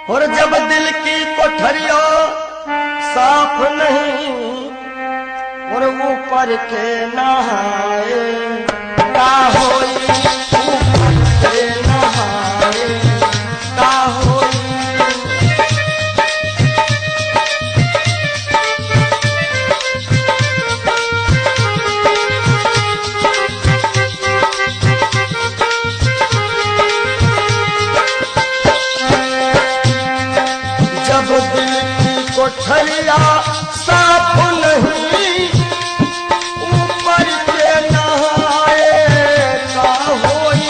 और जब दिल की कोठरिया साफ नहीं और ऊपर के नहाए का होई, ऊपर के नहाए का होई। जब दिल की कोठरिया साफ नहीं ऊपर के नहाए का होई।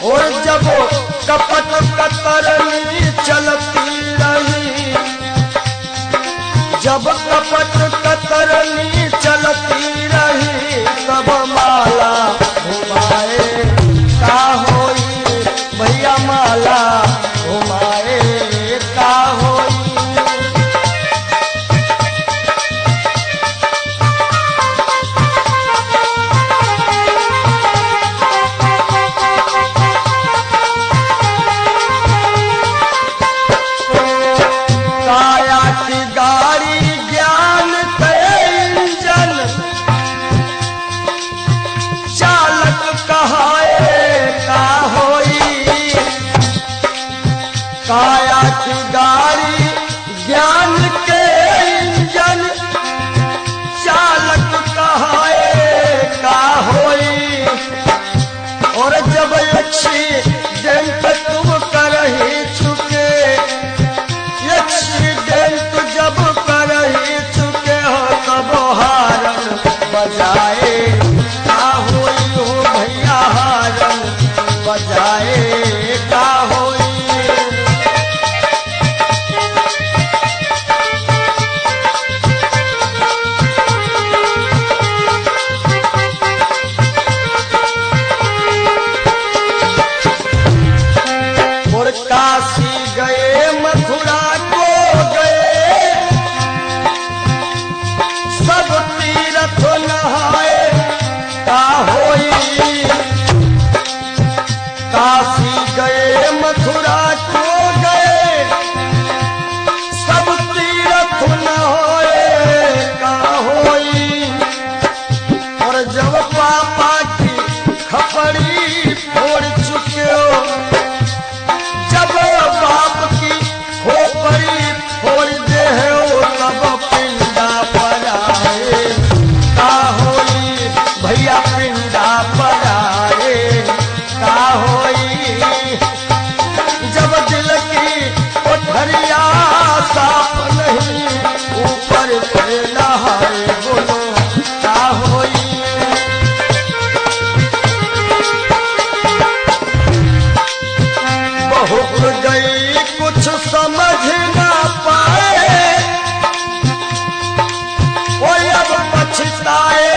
और जब कपट कतरनी चलती रही, जब कपट कतरनी चलती रही तब माला घुमाए का होई, भैया माला घुमाए का होई। काया की गाड़ी ज्ञान के इंजन चालक कहाए का होई। काया की गाड़ी ज्ञान के इंजन चालक कहाए का होई। और जब एक्सीडेंट तुम कर ही चुके, एक्सीडेंट जब कर ही चुके हो तब हारन बजाए का होई हो, भैया हारन बजाए का होई। और काशी गए मथुरा को गए सब तीर्थ नहाए का होई। काशी गए मथुरा को गए सब तीर्थ नहाए का होई। और जब पापा की खपड़ी फोड़ चुके हो, जब बाप की खोपड़ी फोड़ दे हो तब पिंडा पर आए का होई, भैया पिंडा पर आए का होई। जब दिल की कोठरिया साफ नहीं ऊपर से नहाए बोलो का होई। बहुत गई कुछ समझ ना पाए, कोई अब पछताए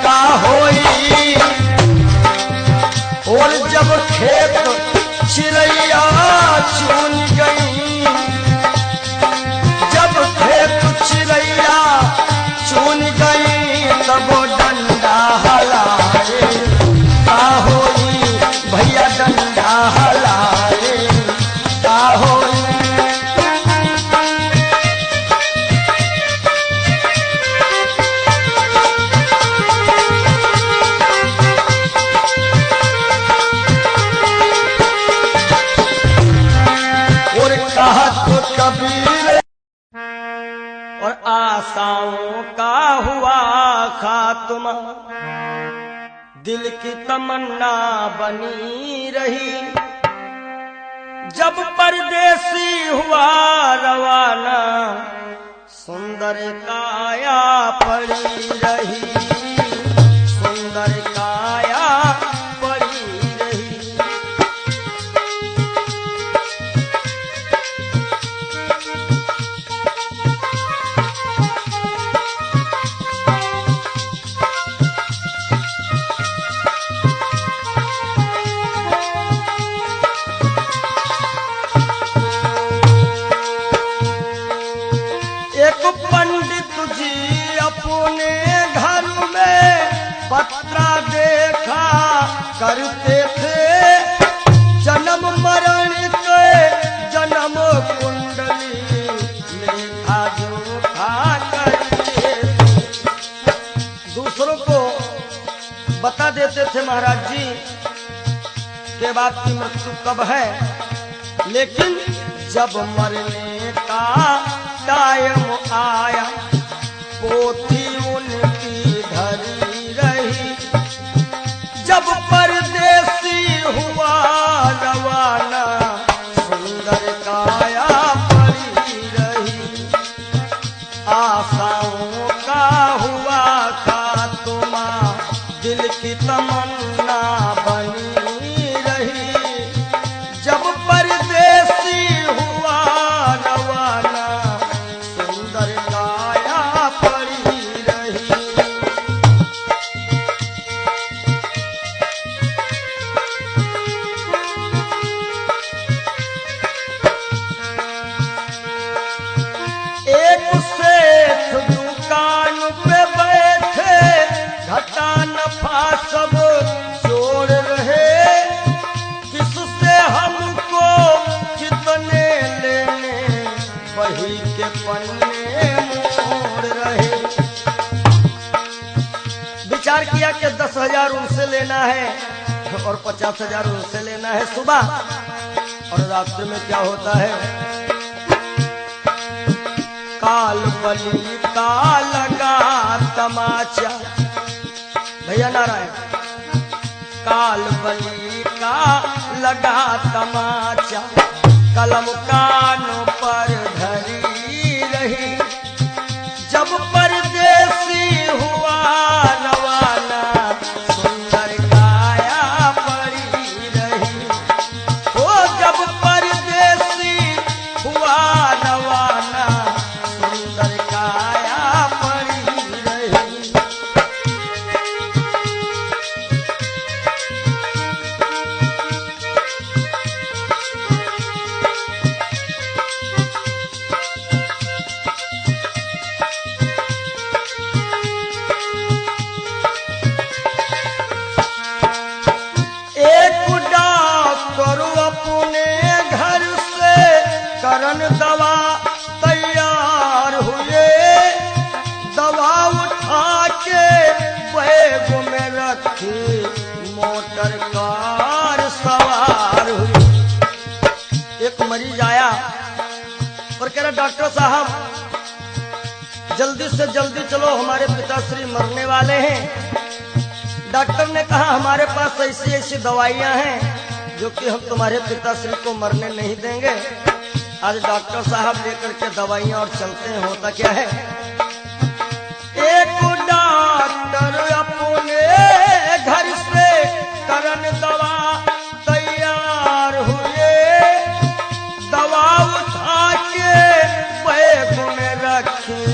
का होई। और जब खेत चिड़ैया चुन गई, जब खेत चिड़ैया चुन गई तब डंडा हलाए का होई, भैया डंडा हलाए का होई। और कहा तो कबीर और आशाओं का हुआ खात्मा, दिल की तमन्ना बनी रही। जब परदेसी हुआ रवाना सुंदर काया पड़ी रही, सुंदर काया पड़ी रही। एक पंडित जी अपने घर महाराज जी के बाद की मृत्यु कब है, लेकिन जब मरने का टाइम आया पोथी उनकी धरी रही। जब परदेसी हुआ रवाना सुंदर काया पड़ी रही। आशाओं का हुआ खात्मा दिल की तमन्ना बनी रही। जब परदेसी हुआ रवाना सुंदर काया पड़ी रही। एक सेठ दुकान पे बैठे घटा नफा सब जोड़ रहे। किससे हमको कितने लेने वही के पन्ने मोड़ रहे। विचार किया कि 10,000 उनसे लेना है और 50,000 उनसे लेना है सुबह, और रात्रि में क्या होता है, काल बली का लगा तमाचा। भैया नारायण, काल बली का लगा तमाचा कलम कानों पर धरी रही। जब परदेसी हुआ रवाना सुंदर काया पड़ी रही। ओ जब परदेसी हुआ रवाना सुंदर काया पड़ी रही। एक डॉक्टर अपने घर से करन दवा तैयार हुए। दवा उठा के बैग में रखी मोटर कार सवार हुई। एक मरीज आया और कह रहा, डॉक्टर साहब जल्दी से जल्दी चलो, हमारे पिताश्री मरने वाले हैं। डॉक्टर ने कहा, हमारे पास ऐसी ऐसी दवाइयां हैं जो कि हम तुम्हारे पिताश्री को मरने नहीं देंगे। आज डॉक्टर साहब लेकर के दवाइयां और चलते हैं। होता क्या है, एक डॉक्टर अपने घर से करन दवा तैयार हुए। दवा उठा के बैग में रखी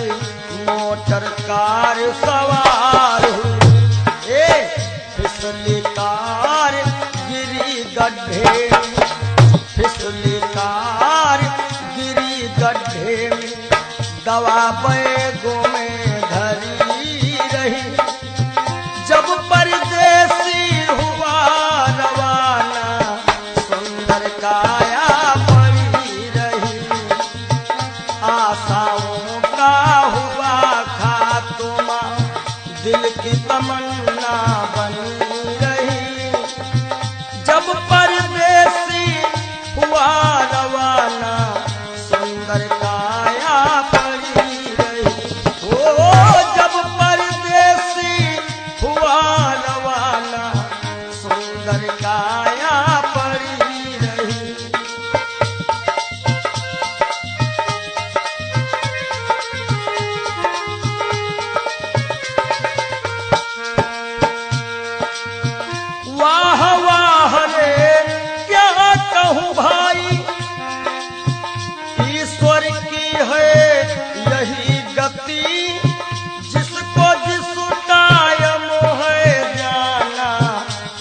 मोटर कार सवार हुई। फिसली कार गिरी गड्ढे, फिसली कार गिरी गड्ढे में। दवा बैगों में धरी रही। जब परदेसी हुआ रवाना सुंदर काया पड़ी रही। आशाओं का हुआ खात्मा दिल की तमन्ना बनी रही। जब परदेसी हुआ रवाना सुंदर काया पड़ी रही। ओ जब परदेसी हुआ रवाना सुंदर काया पड़ी रही। वाह वाह रे क्या कहूँ भाई, ईश्वर की है यही गति। जिसको जिस टाइम है जाना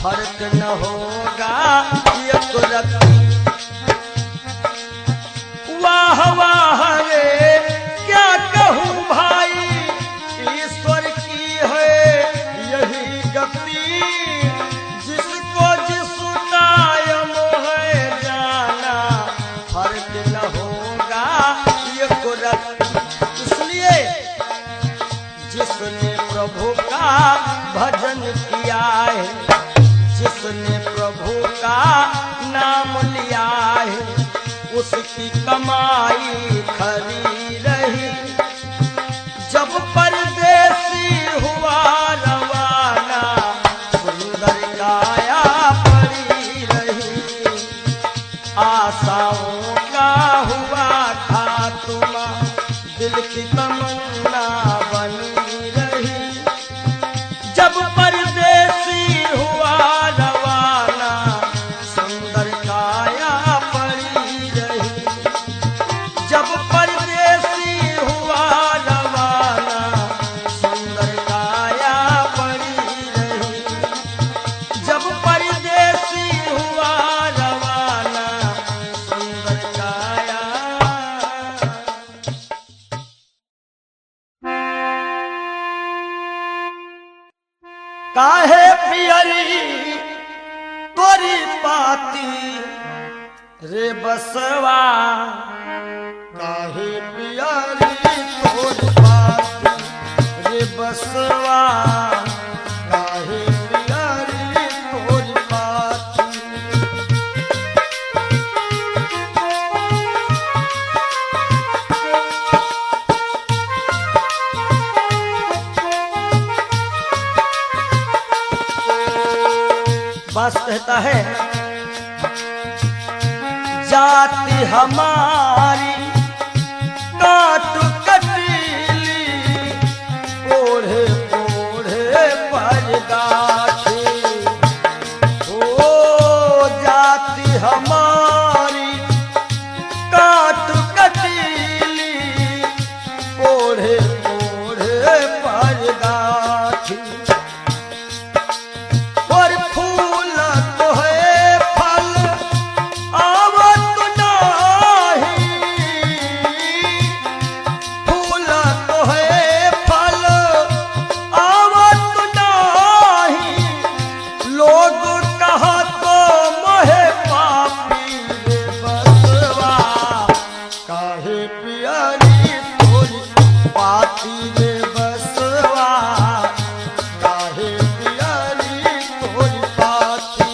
फर्क न होगा एक रत्ती। वाह वाह रे क्या कहूँ भाई, ईश्वर की है यही गति। जिसको जिस टाइम है जाना फर्क न होगा एक रत्ती। इसलिए जिसने प्रभु का भजन किया है प्रभु का नाम लिया है, उसकी कमाई खरी रही। जब परदेसी हुआ रवाना, सुंदर काया पड़ी रही। आशाओं का हुआ खात्मा, दिल की तमन्ना बनी रही। जब परदेसी हुआ रवाना, सुंदर काया पड़ी रही। जब परदेसी हुआ रवाना, सुंदर काया पड़ी रही। जब परदेसी हुआ रवाना, सुंदर काया। काहे पियरी तोरी पाती रे बसवा, काहे पियरी तोरी पाती रे बसवा, काहे पियरी तोरी पाती। बस कहता है, जाति हमारी काट कटीली, ओढ़े ओढ़े पर गाठी। ओ जाति हमारी काट कटीली, ओढ़े ओढ़े पर गाठी। और फूल तो है फल आवत नाही, फूल तो है फल आवत नाही। लोग कहत मोहे पापी रे बसवा, काहे पियरी तोरी पाती रे बसवा, काहे पियरी तोरी पाती।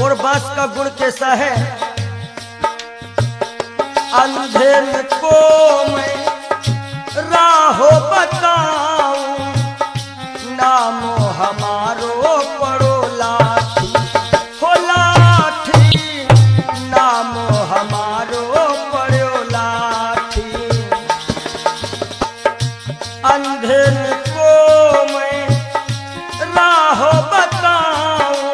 और बास का गुण कैसा है, अंधेर को मैं राहो बताऊं, नामो हमारो पड़ो लाठी। हो लाठी, नामो हमारो पड़ो लाठी। अंधेर को मैं राहो बताऊं,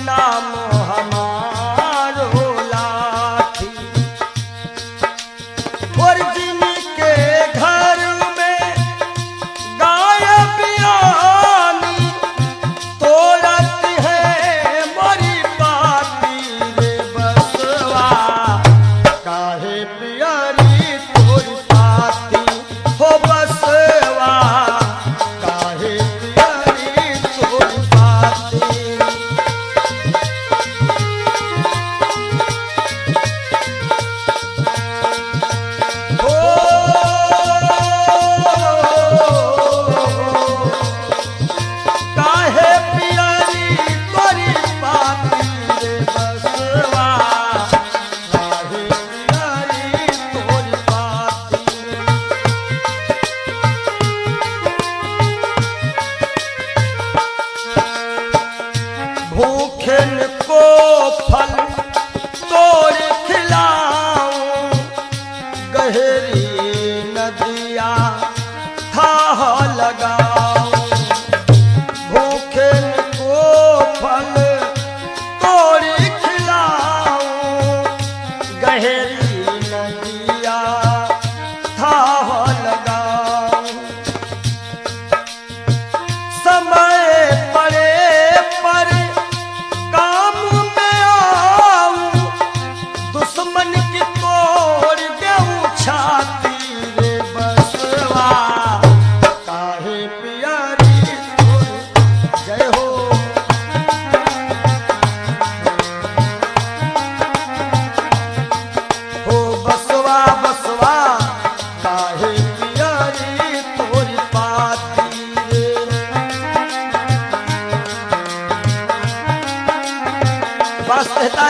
नामो हमारो लाठी। और जिनके घर में गाय बियानी,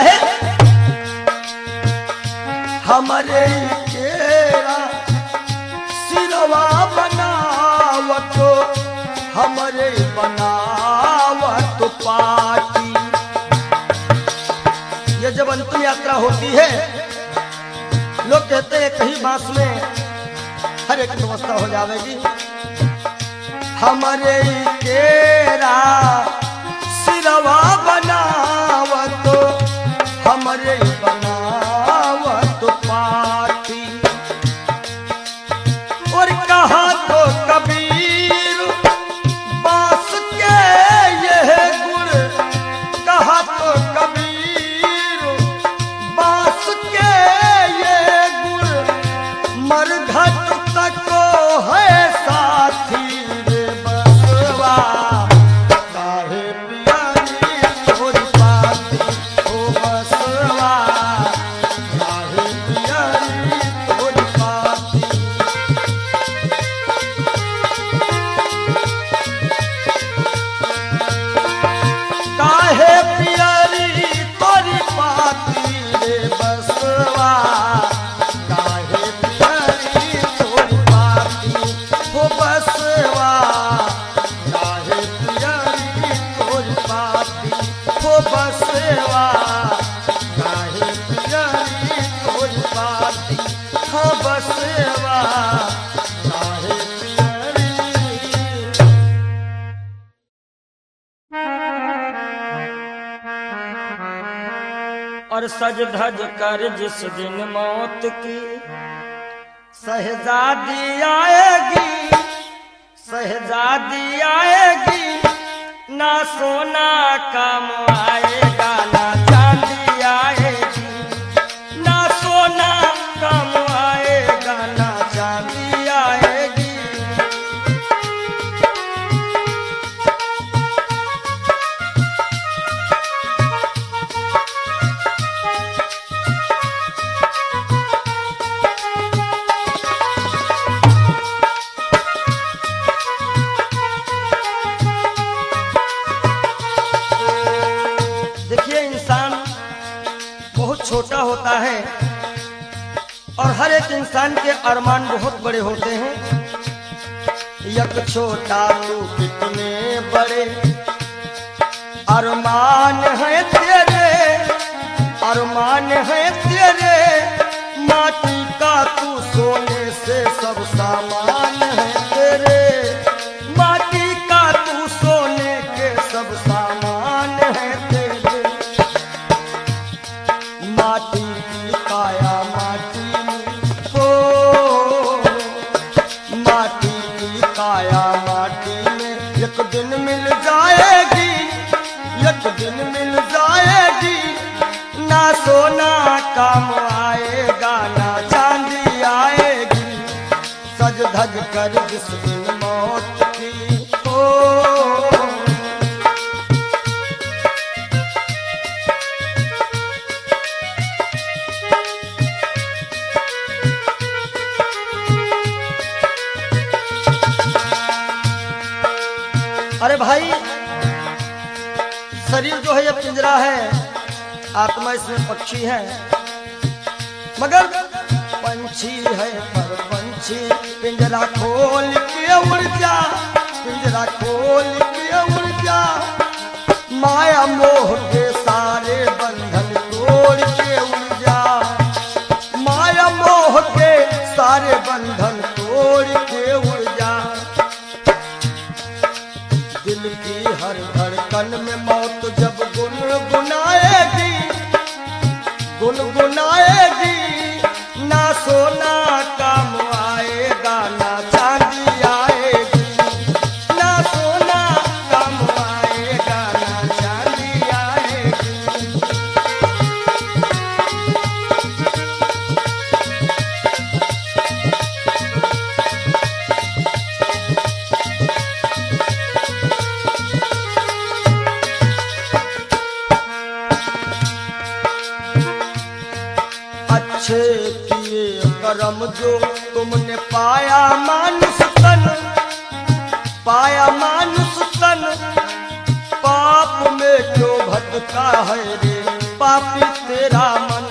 है हमारे केरा सिरवा बनावत हमारे बनावत पाटी। ये जब अंतिम यात्रा होती है लोग कहते हैं कहीं बांस में हर एक व्यवस्था हो जाएगी। हमारे केरा सिरवा बनावत हमारे बनावत पाटी। और कहा तो कबीर बांस के यह गुण, कहा तो कबीर बांस के ये गुण मरघट तक है साथी रे बसवा। काहे पियारी तोरी पाती ओ बसवा, काहे पियारी तोरी पाती। काहे पियारी तोरी पाती रे बसवा, काहे पियारी तोरी पाती हो बसवा, काहे पियारी तोरी पाती हो बसवा, काहे पियारी तोरी पाती हो बसवा, काहे पियारी। और सज धज कर जिस दिन मौत की शहजादी आएगी, शहजादी आएगी, ना सोना काम आएगा ना चांदी आएगी, ना सोना काम आएगा ना चांदी आएगी। देखिए इंसान बहुत छोटा होता है और हर एक इंसान के अरमान बहुत बड़े होते हैं। यक छोटा तू कितने बड़े अरमान है तेरे, अरमान है तेरे, माटी का तू सोने से सब सामान है तेरे, माटी का तू सोने के सब सामान है तेरे। माटी की काया माटी हो, माटी की काया माटी में एक दिन मिल जाएगी, एक दिन मिल जाएगी, ना सोना काम आएगा ना चांदी आएगी। सज धज कर जिस दिन मौत की हो। अरे भाई शरीर जो है ये पिंजरा है, आत्मा इसमें पक्षी है, मगर पंछी है पर पंछी पिंजरा खोल के उड़ जा, पिंजरा खोल के उड़ जा, माया मोह के सारे बंधन तोड़ के उड़ जा, माया मोह के सारे बंधन तोड़ के उड़ जा। दिल की हर धड़कन में मौत जब गुनगुनाएगी, गुनगुनाएगी, ना सोना काम आएगा ना चांदी आएगी, ना सोना काम आएगा ना चांदी आएगी। अच्छे किए करम जो तुमने पाया मानुष तन, पाया मानुष तन, पाप में क्यों भटका है रे, पापी तेरा मन।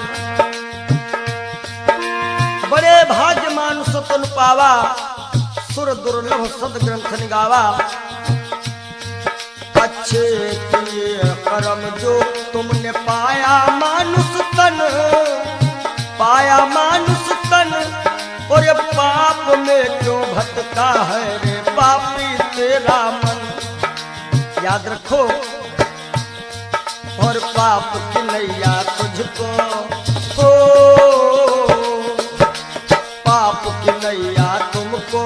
बड़े भाग्य मानुष तुम पावा, सुर दुर्लभ सद ग्रंथ निगावा। अच्छे किए कर्म जो तुमने पाया मानुष तन, पाया मानुष तन, और ये पाप में क्यों भटका है रे पापी तेरा मन। याद रखो, और पाप की नैया तुझको हो, पाप की नैया तुमको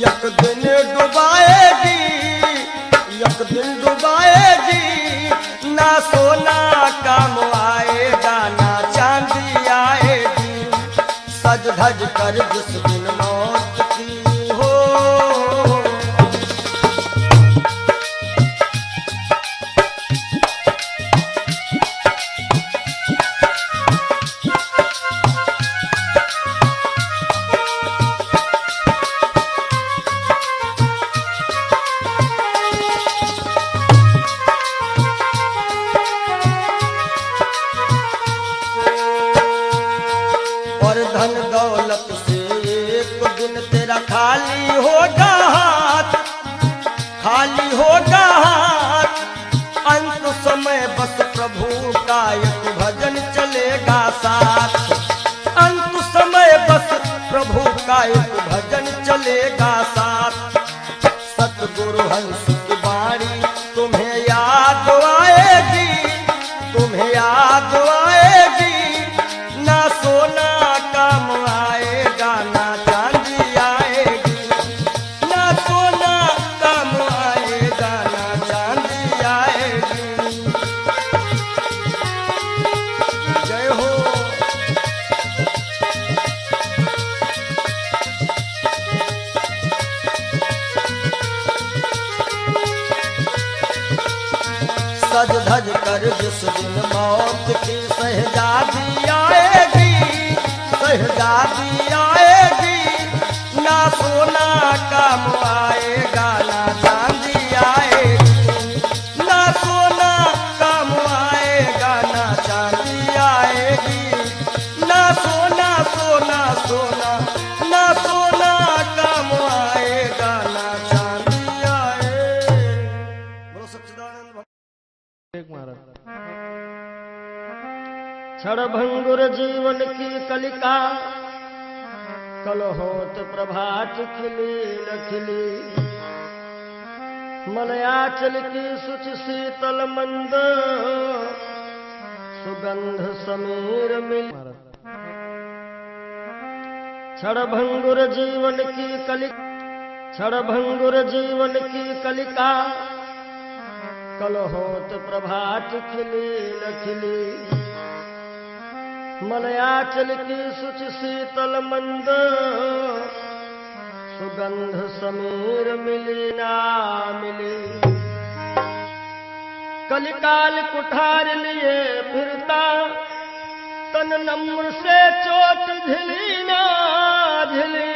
एक दिन डुबाएगी, एक दिन डुबाएगी। ना सोना काम आएगा, ना चांदी आएगी। सज धज कर जिस दिन मौत की हो, धन दौलत से एक दिन तेरा खाली होगा हाथ, खाली होगा हाथ। अंत समय बस प्रभु का एक भजन चलेगा साथ, अंत समय बस प्रभु का एक भजन चलेगा साथ। सतगुरु हंस की वाणी तुम्हें याद आएगी, तुम्हें याद आएगी। ना सोना काम आएगा, ना चांदी आएगी। ना सोना काम आएगा, ना चांदी आएगी। जय हो। सज धज कर जिस दिन मौत की शहजादी आएगी, शहजादी आएगी। ना सोना काम आएगा, ना चांदी आएगी। ना सोना काम आएगा, ना चांदी आएगी। ना सोना सोना सोना, ना सोना काम आएगा, ना चांदी आएगी। बोलो सच्चिदानंद महाराज। क्षणभंगुर जीवन की कलिका, कल होत प्रभात खिली न खिली। मलयाचल की शुचि शीतल मंद, सुगंध समीर मिल। क्षणभंगुर जीवन की कलिका, क्षणभंगुर जीवन की कलिका। कल होत प्रभात खिली न खिली। मलयाचल की शुचि शीतल मंद, सुगंध समीर मिली ना मिली। कलिकाल कुठार लिए फिरता, तन नम्र से चोट झिली ना झिली।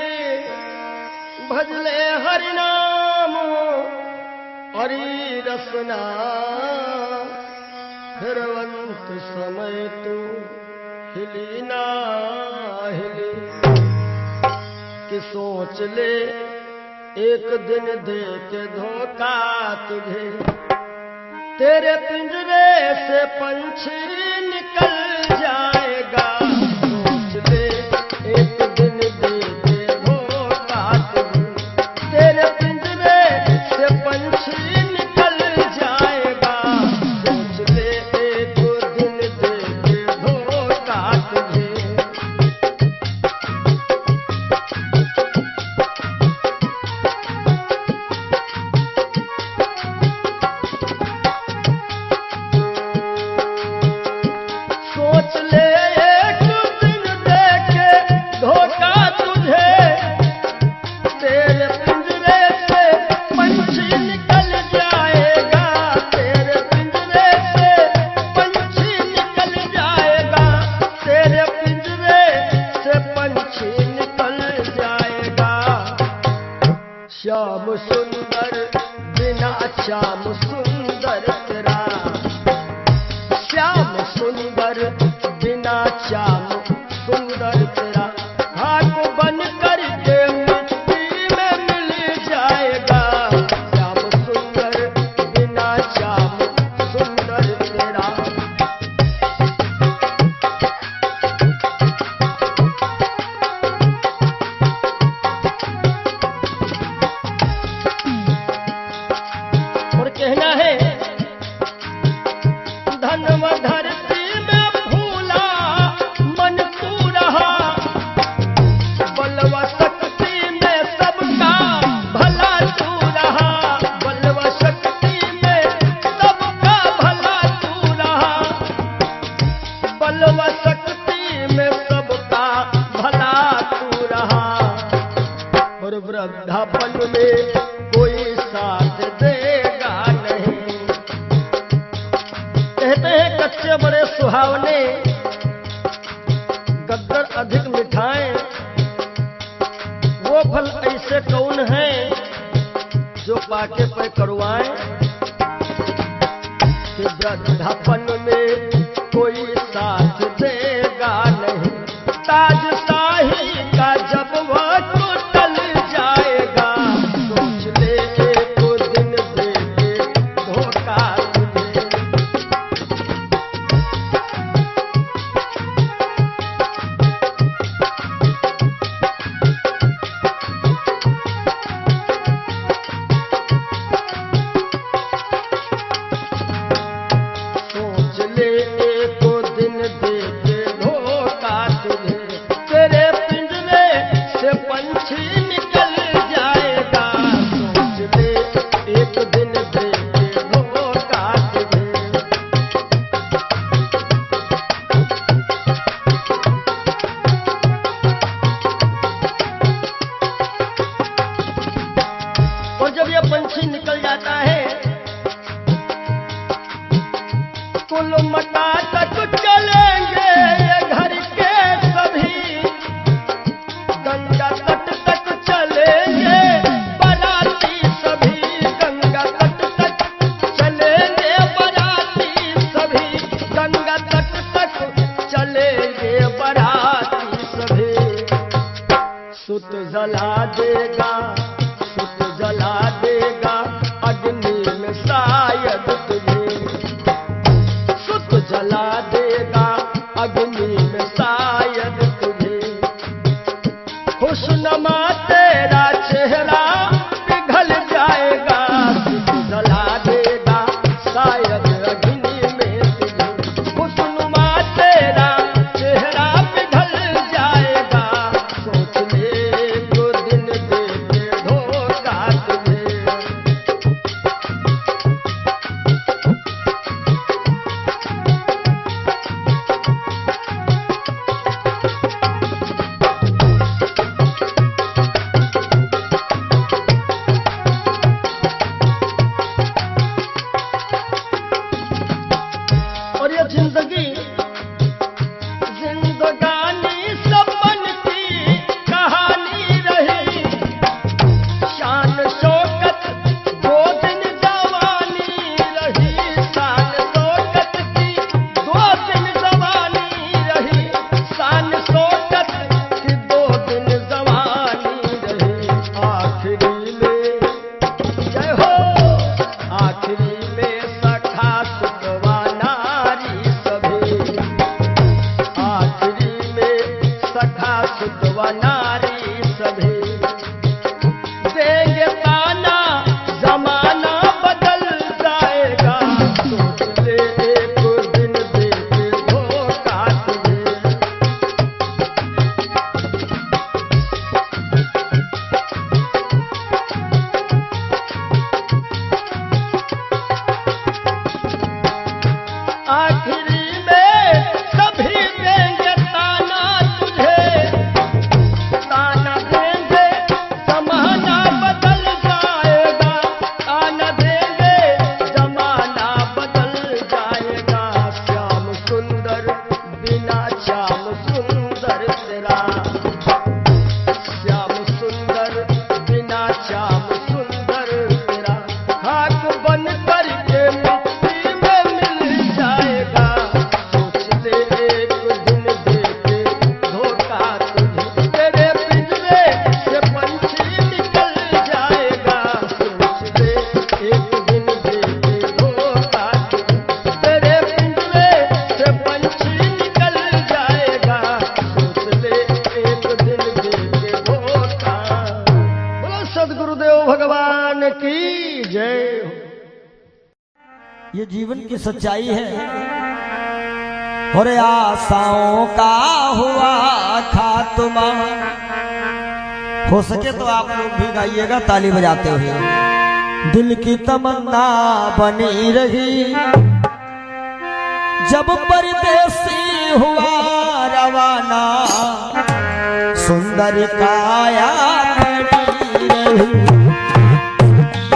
भजले हरि नाम हरि रसना, फिरवंत समय तू हिली ना हिली। कि सोच ले एक दिन दे के धोखा तुझे, तेरे पिंजरे से पंछी निकल जाएगा। सोच ले एक दिन दे के धोखा तुझे, तेरे पिंजरे से पंछी निकल जाएगा। सोच ले एक दिन दे के धोखा तुझे। सोच ले एक दिन दे के धोखा तुझे, तेरे पिंजरे से पंछी निकल जाएगा। तेरे पिंजरे से पंछी निकल जाएगा। तेरे पिंजरे से पंछी निकल जाएगा। श्याम सुंदर बिना श्याम सुंदर तेरा, श्याम सुंदर बल व शक्ति में सबका भला तू रहा, और वृद्धापन में कोई साथ देगा नहीं। कहते हैं कच्चे बड़े सुहावने, गद्दर अधिक मिठाएं, वो फल ऐसे कौन है जो पाके पे करुआएं। कि वृद्धापन में कोई साथ देगा नहीं, ताज शाही का जब वह तो टल जाएगा, सोच ले एक दिन दे के धोखा तुझे। पंछी निकल जाता है, कुल मटा तक चलेंगे ये घर के सभी, गंगा तट तक चलेंगे बाराती सभी, गंगा तट तक चलेंगे बाराती सभी, गंगा तट तक चलेंगे बाराती सभी। सुत जला देगा, सुत जला देगा अग्नि में शायद तुझे, सुत जला देगा अग्नि में शायद तुझे। खुशनुमा तेरा चेहरा पिघल जाएगा, सुत जला देगा शायद अग्नि में तुझे। खुशनुमा तेरा चेहरा पिघल जाएगा, सोच ले तो दिन दे के धोखा तुझे। और ये जिंदगी जिंदगानी सपन की कहानी रही, शान शौकत दो दिन जवानी रही, शान शौकत की दो दिन जवानी रही, शान शौकत की दो दिन जवानी रही। आखिरी में जय हो, आखिरी में सखा सुतवा नारी सभी, आखिरी में सखा सुतवा नारी सभी। देंगे ताना जमाना बदल जाएगा, सोच ले एक दिन दे के धोखा तुझे। आखिरी में सभी देंगे ताना तुझे, ताना देंगे जमाना बदल जाएगा, ताना देंगे जमाना बदल जाएगा। श्याम सुंदर बिना श्याम सुंदर तेरा, श्याम सुंदर बिना श्याम सुंदर तेरा। हाथ बन करके मिट्टी में मिल जाएगा, सोच ले एक दिन दे के धोखा तुझे। तेरे पिंजरे से पंछी निकल जाएगा, सोच ले एक दिन दे के धोखा तुझे। तेरे पिंजरे से पंछी निकल जाएगा, सोच ले एक दिन दे के धोखा। बोलो सद्गुरुदेव भगवान की जय हो। ये जीवन की सच्चाई है, और आशाओं का हुआ खात्मा। हो सके तो आप लोग भी गाइएगा ताली बजाते हुए। दिल की तमन्ना बनी रही जब परदेसी हुआ रवाना सुंदर काया खड़ी रही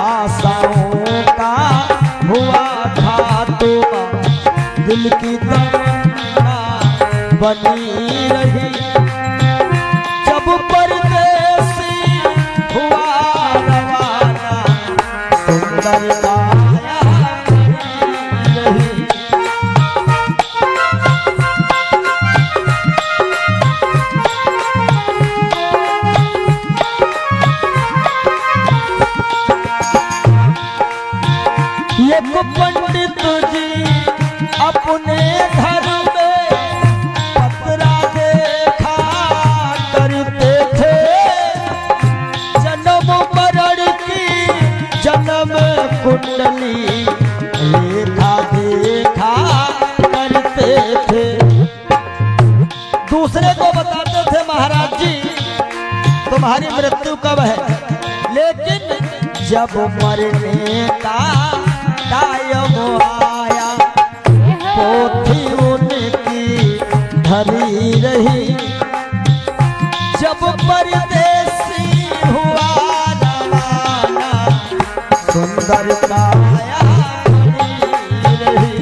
आशाओं का हुआ था तो दिल की तमन्ना बनी रही जब परदेसी हुआ रवाना सुंदर काया खड़ी रही। एक पंडित जी अपने घर में पतरा देखा करते थे जन्म मरण की जन्म कुंडली रेखा देखा करते थे। दूसरे को बताते थे महाराज जी तुम्हारी मृत्यु कब है, लेकिन जब मरने का टाइम आया पोथी उनकी धरी रही जब परदेसी हुआ रवाना सुंदर काया खड़ी रही।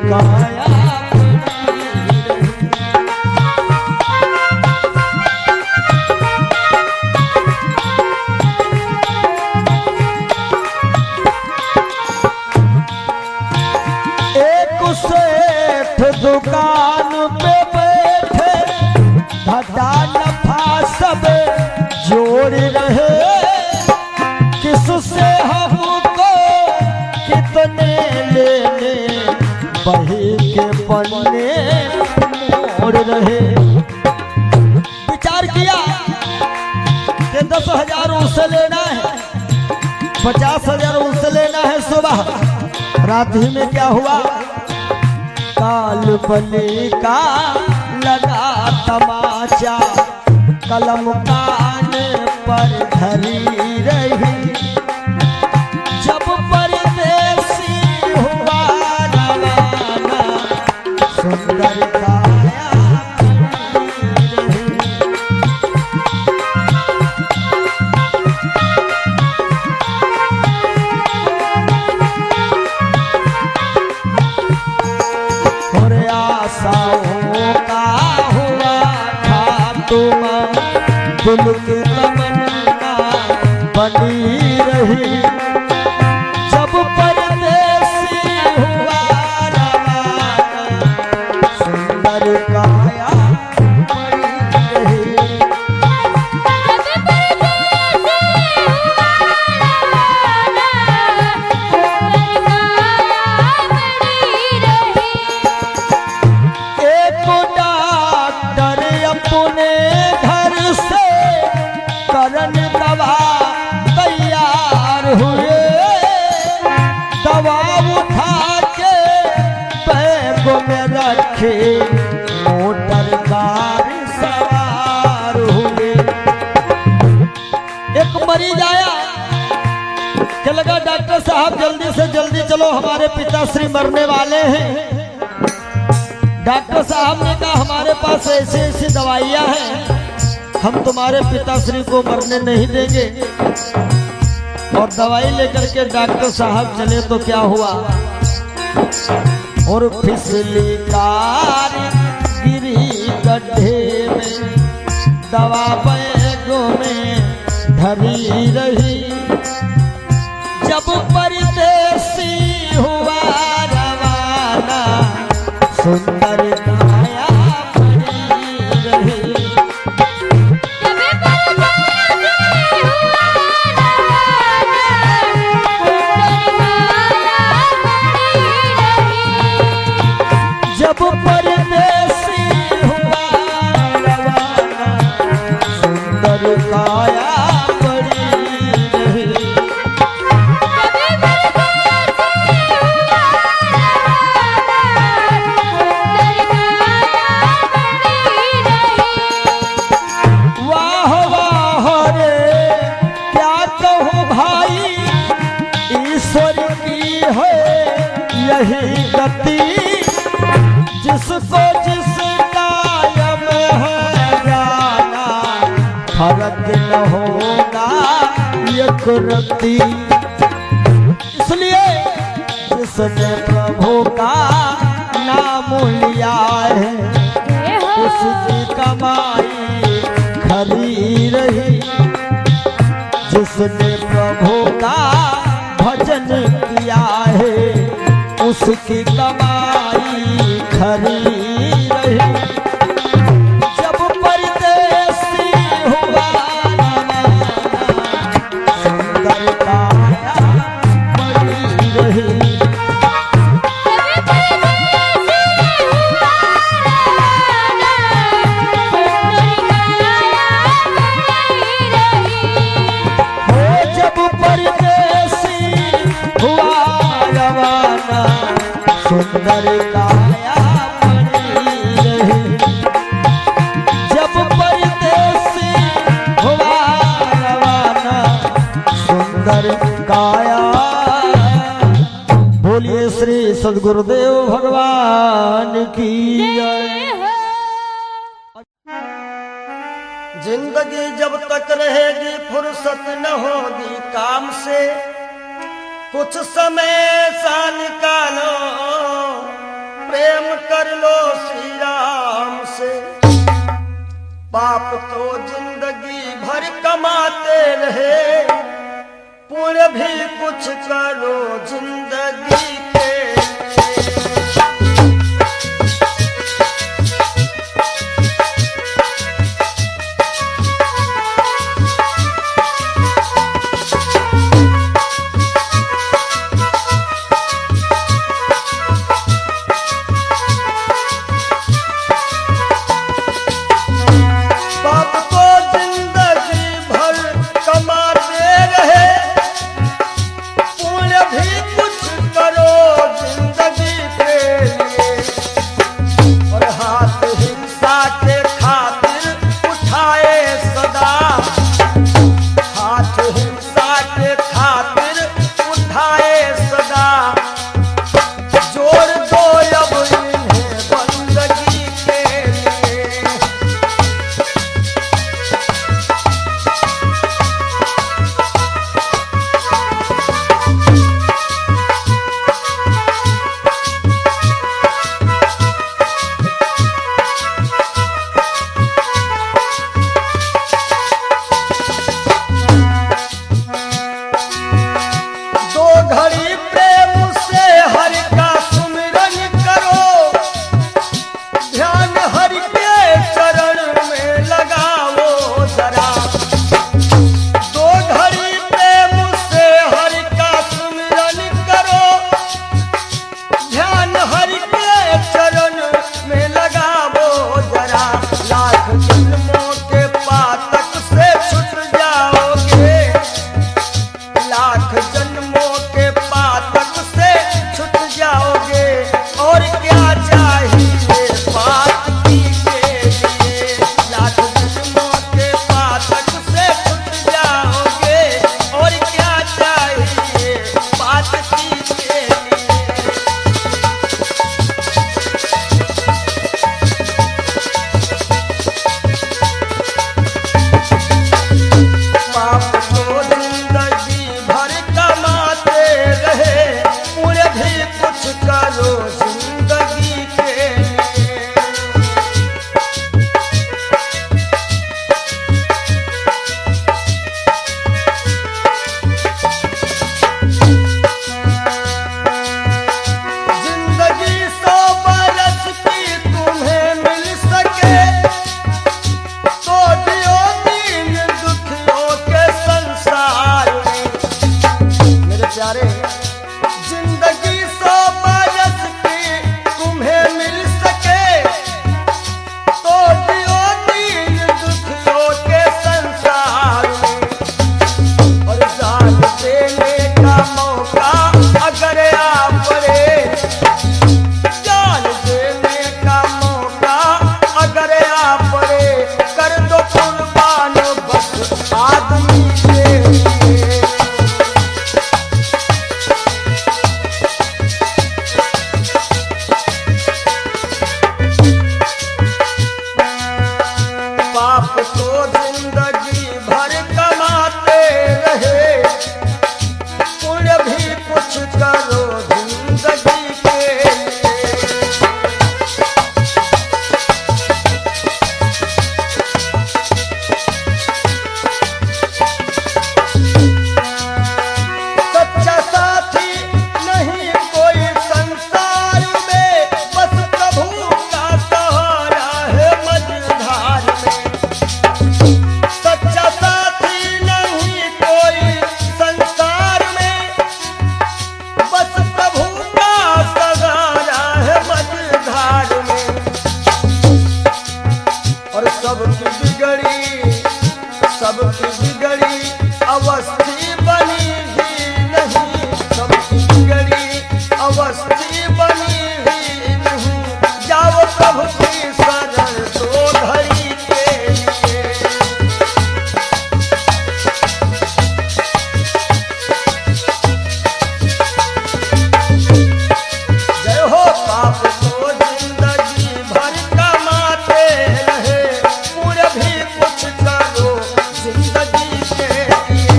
काया एक सेठ दुकान पे बैठे धड़ा नफा सब जोड़ रहे किससे हमको कितने लेने बही के पन्ने मोड़ रहे। विचार किया कि 10,000 उससे लेना है 50,000 उससे लेना है। सुबह रात ही में क्या हुआ काल बली का लगा तमाचा कलम कान पर धरी रही जब परदेसी हुआ रवाना सुंदर काया खड़ी रही। और आशाओं का हुआ था तुम दिल की तमन्ना बनी रही जब परदेसी हुआ रवाना सुंदर काया खड़ी रही। एक डॉक्टर अपने घर से करन दवा तैयार हुए दवा उठा के बैग में रखे मोटर कार सवार हुए। एक मरीज आया क्या लगा डॉक्टर साहब जल्दी से जल्दी चलो हमारे पिताश्री मरने वाले हैं। डॉक्टर साहब ने कहा हमारे पास ऐसी ऐसी दवाइयां हैं हम तुम्हारे पिताश्री को मरने नहीं देंगे। और दवाई लेकर के डॉक्टर साहब चले तो क्या हुआ और फिसली कार गिरी गड्ढे में दवा बैगों में धरी रही जब परदेसी हुआ रवाना सुंदर काया खड़ी रही। जब परदेसी हुआ रवाना सुंदर काया खड़ी रही। जिसको जिस कायम है जाना, फर्क न होगा ये कुर्ती। इसलिए जिसने प्रभु का नाम लिया है, उसकी कमाई खरी रही। जिसने प्रभु का भजन किया है, उसकी कमाई खरी रही। जब परदेसी हुआ सुंदर काया बड़ी रही। सुंदर काया बनी रही। जब परदेसी हुआ रवाना, सुंदर काया। बोलिए श्री सद्गुरुदेव भगवान की जय। जिंदगी जब तक रहेगी फुर्सत न होगी काम से, कुछ समय सा निकालो प्रेम कर लो श्री राम से। पाप तो जिंदगी भर कमाते रहे, पुण्य भी कुछ करो जिंदगी के। करो संसार में, और सबकी बिगड़ी अवस्थी बनी ही नहीं, सबकी बिगड़ी अवस्थी बनी ही नहीं। जाओ प्रभु की शरण दो घड़ी के लिए। जय हो पाप को जिंदगी भर कमाते रहे, पूरे भी कुछ करो जिंदगी के लिए।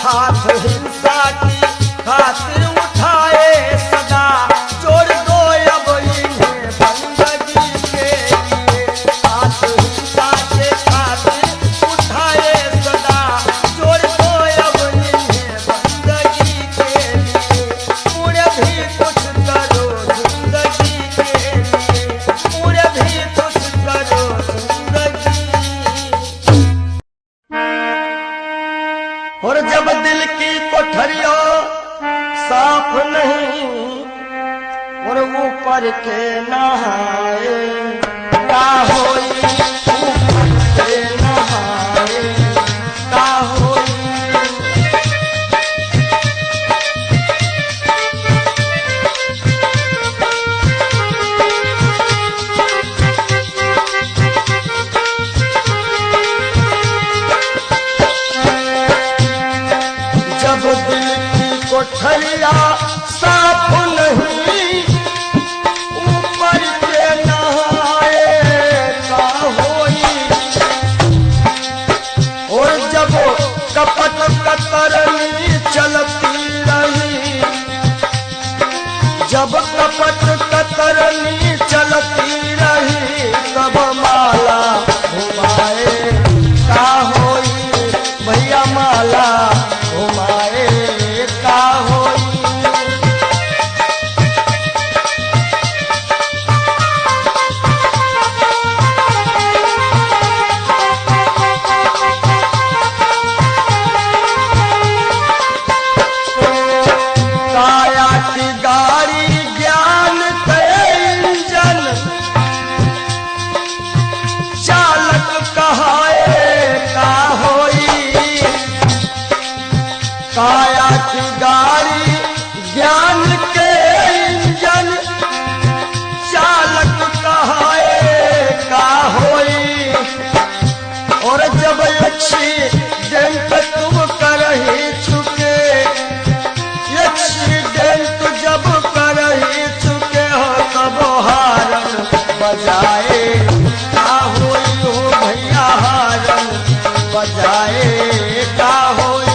हाथ हिंसा की खातिर उठाए सदा, जोड़ दो अब इन्हें बंदगी के लिए। हाथ हिंसा के खातिर उठाए सदा, जोड़ दो अब इन्हें बंदगी के लिए। पूरे भी कुछ करो जिंदगी के लिए, पूरे भी कुछ करो जिंदगी। और जब दिल की कोठरियों साफ नहीं, और ऊपर के नहाए का होई, ऊपर के नहाए का होई। जब दिल की कोठरिया साफ नहीं, ऊपर के नहाए का होई। और जब कपट कतरनी चलती रही, जब कपट कतरनी चलती रही, तब माला घुमाए का होई। भैया माला घुमाए का होई। काया की गाड़ी ज्ञान के इंजन, चालक कहाए का होई। काया की गाड़ी ज्ञान के इंजन, चालक कहाए का होई। और जब एक्सीडेंट तुम कर ही चुके, एक्सीडेंट जब कर ही चुके हो, तब हारन बजाए का होई। हो भैया हारन बजाए का होई।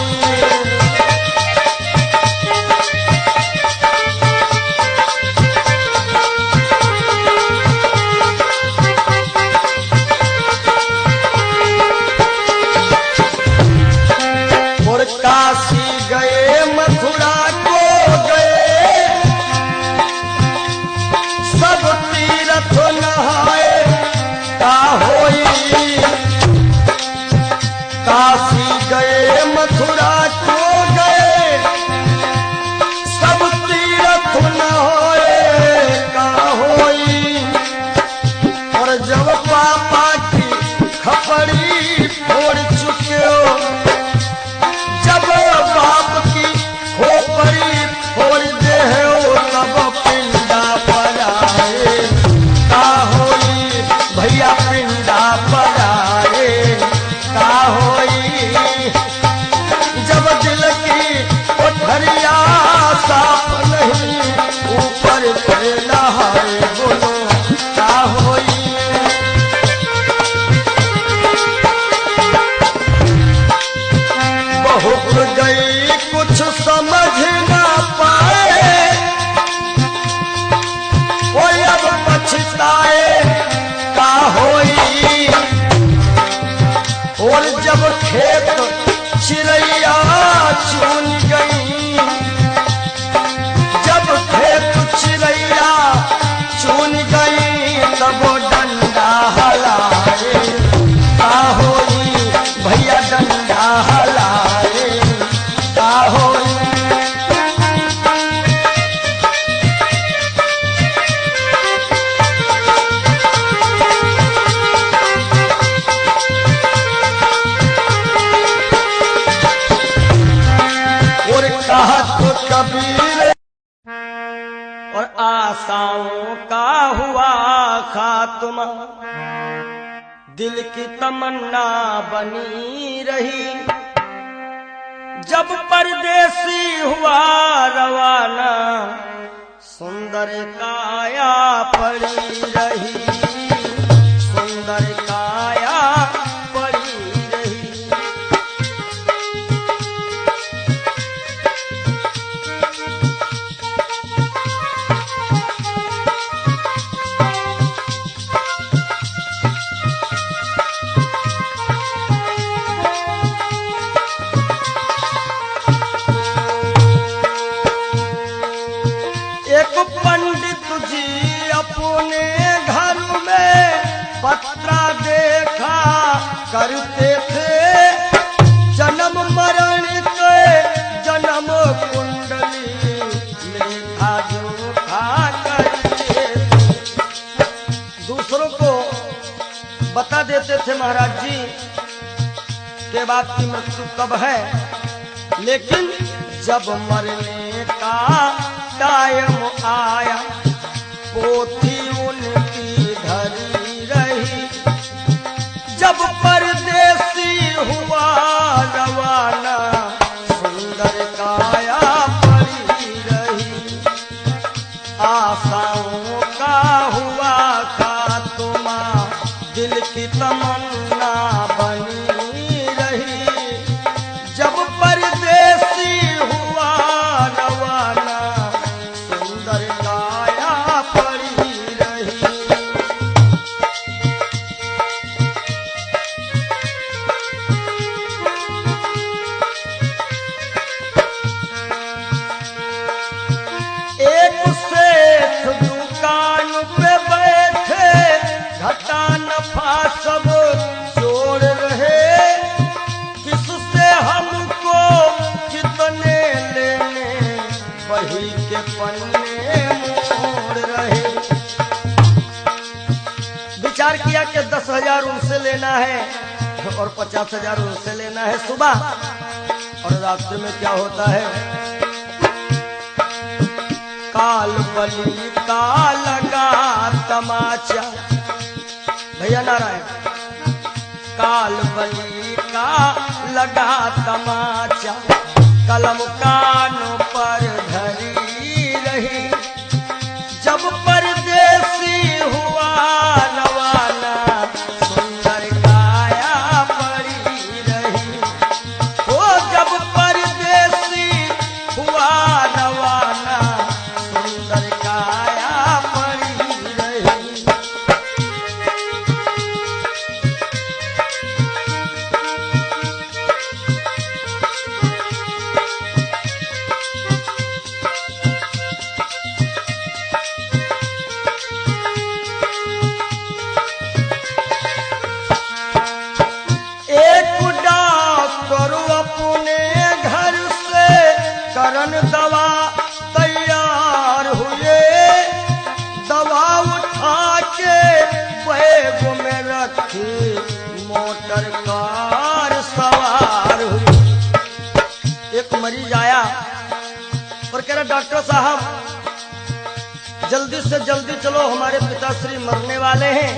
और काशी गए मथुरा को गए, सब तीर्थ नहाए का होई। काशी गए मथुरा को गए, सब तीर्थ नहाए का होई। और जब पापा की खपड़ी फोड़ चुके हो, जब बाप की खोपड़ी फोड़ दे हो, तब पिंडा पर आए का खात्मा दिल की तमन्ना बनी रही। जब परदेसी हुआ रवाना सुंदर काया पड़ी रही, सुंदर काया पड़ी रही। एक पंडित जी अपने घर में पत्रा देखा करते थे, जन्म मरण के जन्म कुंडली लेखा जोखा करते थे। दूसरों को बता देते थे महाराज जी के बाद की मृत्यु कब है, लेकिन जब मरने का टाइम आया पोथी उनकी धरी रही। जब परदेसी हुआ रवाना सुंदर काया पड़ी रही। आशाओं का हुआ खात्मा दिल की तमन्ना बनी रही। जब परदेसी हुआ रवाना काया पड़ी रही। एक सेठ दुकान पे बैठे घाटा नफा सब जोड़ रहे। किससे हमको कितने लेने वही के पन्ने विचार किया कि 10,000 उनसे लेना है और 50,000 उनसे लेना है सुबह, और रास्ते में क्या होता है, काल बली का लगा तमाचा। भैया नारायण, काल बली का लगा तमाचा कलम कानों पर धरी रही। जब परदेसी हुआ रवाना सुंदर काया पड़ी रही। ओ जब परदेसी हुआ रवाना सुंदर काया पड़ी रही। करन दवा तैयार हुए, दवा उठा के बैग में रखी मोटर कार सवार हुई। एक मरीज आया और कह रहा डॉक्टर साहब जल्दी से जल्दी चलो, हमारे पिताश्री मरने वाले हैं।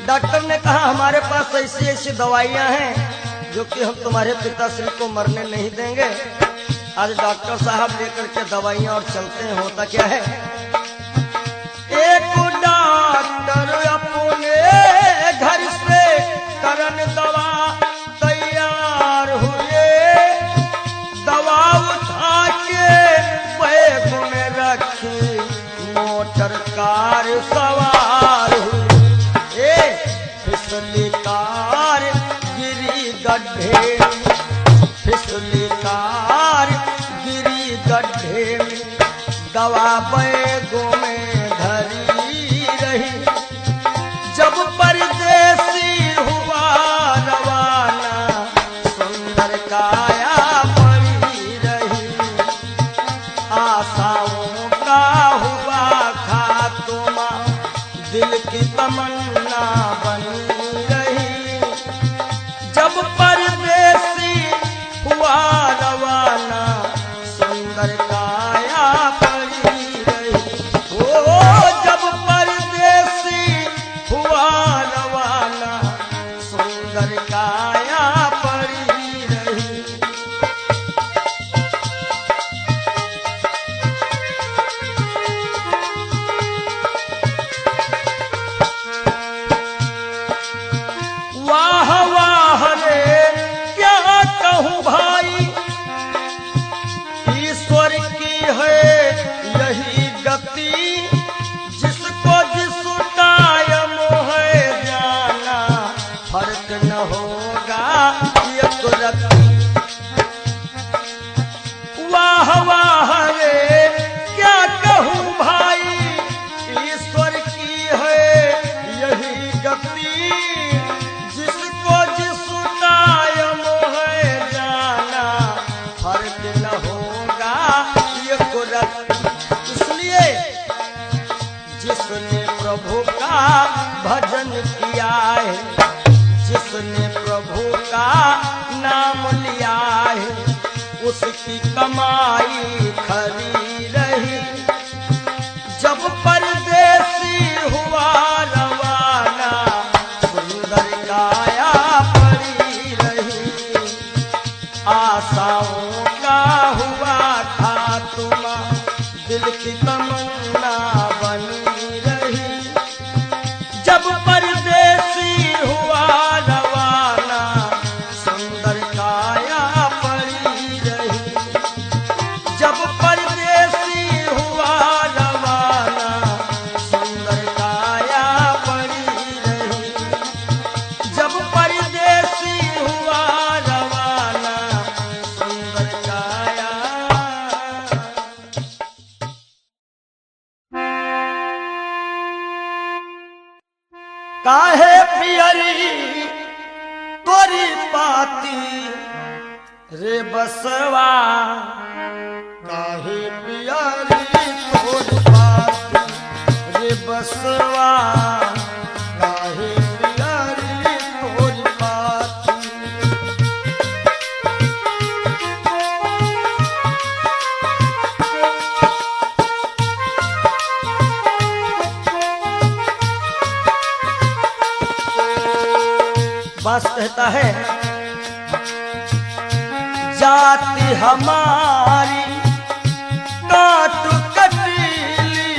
डॉक्टर ने कहा हमारे पास ऐसी ऐसी दवाइयां हैं जो कि हम तुम्हारे पिताश्री को मरने नहीं देंगे। आज डॉक्टर साहब लेकर के दवाइयां और चलते हैं। होता क्या है, एक डॉक्टर अपने घर से करन दवा तैयार हुए, दवा उठा के बैग में रखी मोटर कार सवार हुई। फिसली कार गिरी गड्ढे, फिसली कार गिरी गड्ढे में, दवा बैगों में धरी रही। जब परदेसी हुआ रवाना सुंदर काया पड़ी रही। आशाओं का हुआ खात्मा दिल की तमन्ना बनी रही। जब परदेसी हुआ रवाना सुंदर काया पड़ी रही। ओ जब परदेसी जिसने प्रभु का भजन किया है, जिसने प्रभु का नाम लिया है, उसकी कमाई खरी रही। जब परदेसी हुआ रवाना, सुंदर काया पड़ी रही। आशाओं का हुआ खात्मा, दिल की तमन्ना बनी रही। जब परदेसी हुआ रवाना, सुंदर काया पड़ी रही। जब परदेसी हुआ रवाना, सुंदर काया पड़ी रही। जब परदेसी हुआ रवाना, सुंदर काया। काहे पियरी तोरी पाती रे बसवा, काहे पियरी तोरी पाती रे बसवा, काहे पियरी तोरी पाती। बास कहता है, जाति हमारी काट कटीली,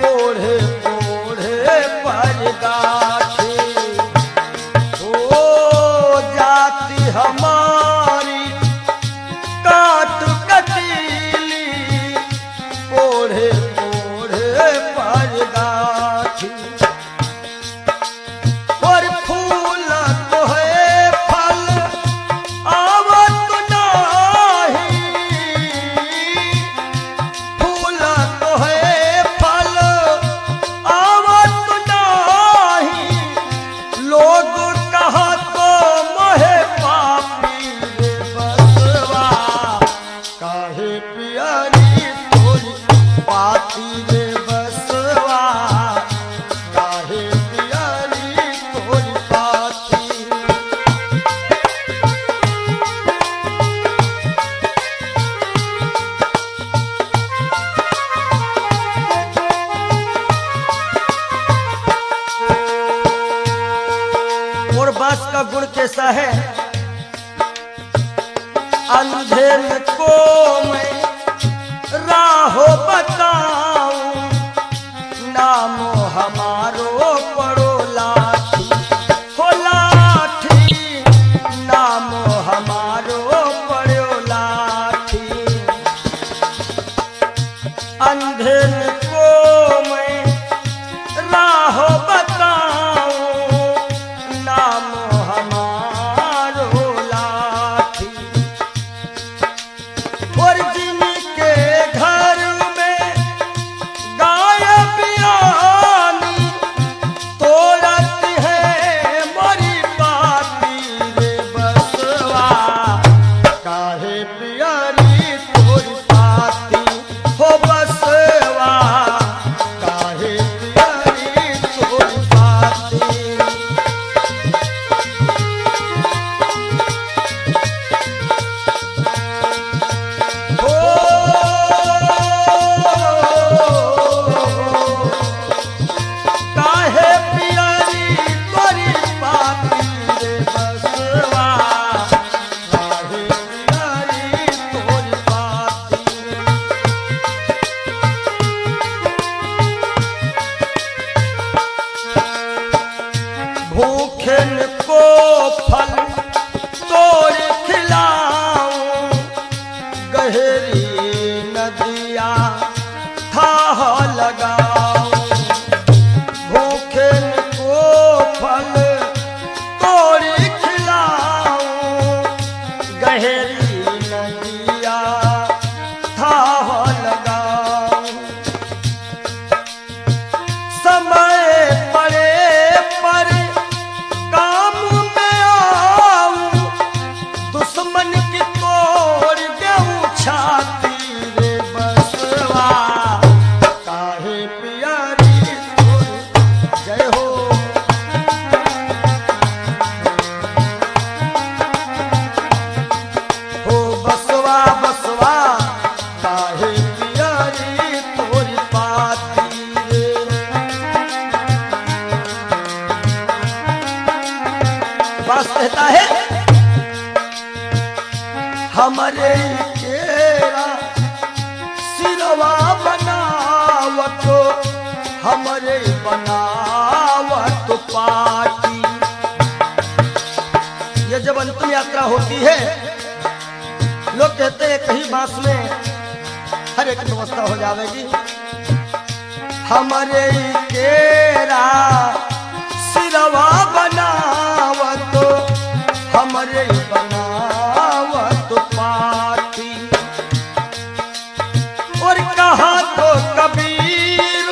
ओढ़े ओढ़े पर गाठी। ओ जाति हमारी काट कटीली, ओढ़े ओढ़े पर गाठी। और फूल तो है फल आवत नाही, फूल तो है फल आवत नाही। लोग कहा तो मोहे पापी रे बसवा, काहे पियरी तोरी पाती रे बसवा, काहे पियरी तोरी पाती। और बास का गुण कैसा है, अंधेर को मैं राहो बताऊं, नामो हमारो पड़ो लाठी। हो लाठी, नामो हमारो पड़ो लाठी। अंधेर को मैं राहो बताऊं, नामो हमारो लाठी। और जिनके घर में गाय बिया हमरे केरा सिरवा बनावत हमरे बनावत पाटी। ये जब अंतिम यात्रा होती है, लोग कहते हैं कहीं बांस में हर एक व्यवस्था हो जाएगी। हमरे केरा सिरवा बनावत हमरे बनावत पाटी। और कहा तो कबीर